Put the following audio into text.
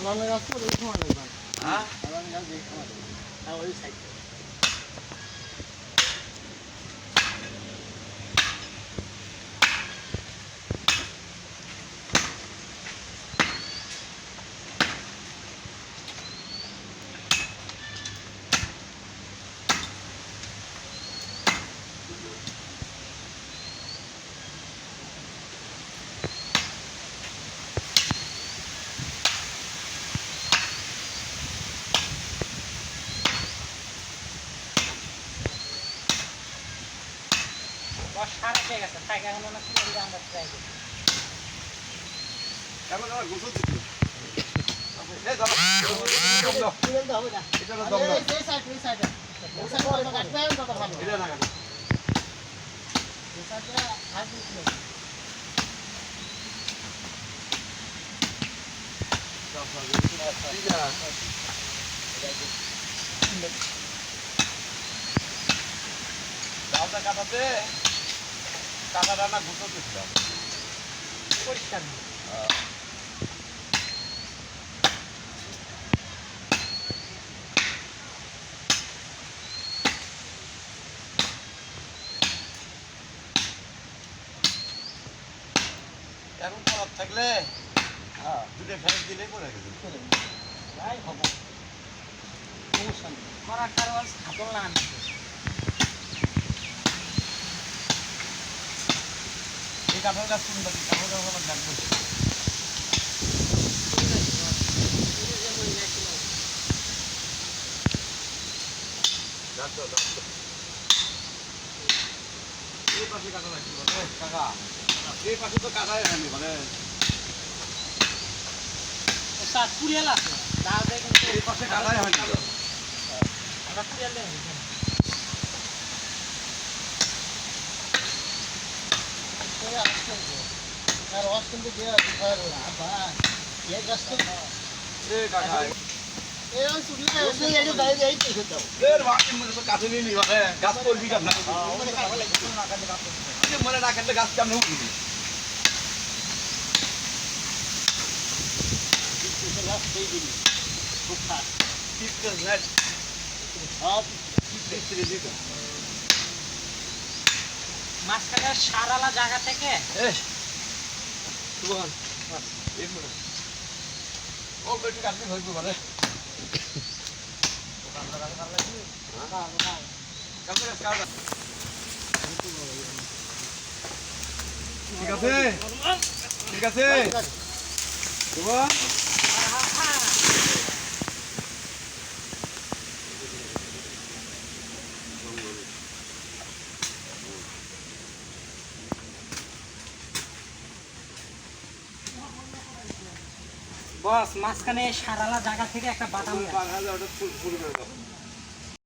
আলাদা গাছ তো ওই সময় লাগবে। হ্যাঁ আলাদা গাছ দেখে সময় লাগবে। আর ওই সাইড সারা ঠিক আছে টাকা এখন না কি আমরা ট্রাই করি কেমন আমার গোসল দিচ্ছি এই দাও তুলে দাও না। এটা তো দম দাও এই সাইড ওই সাইডে। ওই সাইডে কাটবে তত ভালো। এটা না কাটো এই সাইডে হাত দিতে। ঠিক আছে ডালটা কাটাতে কাটাটা না গোসল দিচ্ছিলাম পরিষ্কার না এখন পড়ার থাকলে দুটো ফ্যান দিলেই পড়ে গেছে ভাই হবে। সমস্যা নেই। করার কারণ হাতল না আনছে এই কাঁঠাল গাছ শুনবে কাঁঠাল গাছ আমার ডাকবো এই পাশে কাঁঠাল আছে বলে কাকা এই পাশে তো কাঁঠাই হয়নি মানে সাত পুরিয়াল আছে দাও দেয় কিন্তু এই পাশে কাঁঠাই হয়নি আমরা পুরিয়াল দেয় ওই আসছে তো। আর ওয়াশ কিন্তু দিয়ে ফায়ার হবে। ভাই এই গাছ তো এই কাকা এই ওই সুলি এই এই বাইরে এই ঠিক দাও। এর বাকির মধ্যে তো কাছে নিয়ে নি মানে গাছ করবি কাজ না ওখানে কাটা লাগবে না কাটে কাটে। মানে না কাটলে গাছ কেমন উঠবি এই গাছ সেই দিন। খুব খাস। টিপতে নেট সব টিপতে দিতে মাঝখানে সারালা জায়গা থেকে এ সুবহান এক মিনিট ও বেটি কাটলে হইব মানে কাটলে কাটলে ঠিক আছে ঠিক আছে সুবহান বস মাঝখানে সারালা জায়গা থেকে একটা বাদাম ওটা ফুল ফুল করে দাও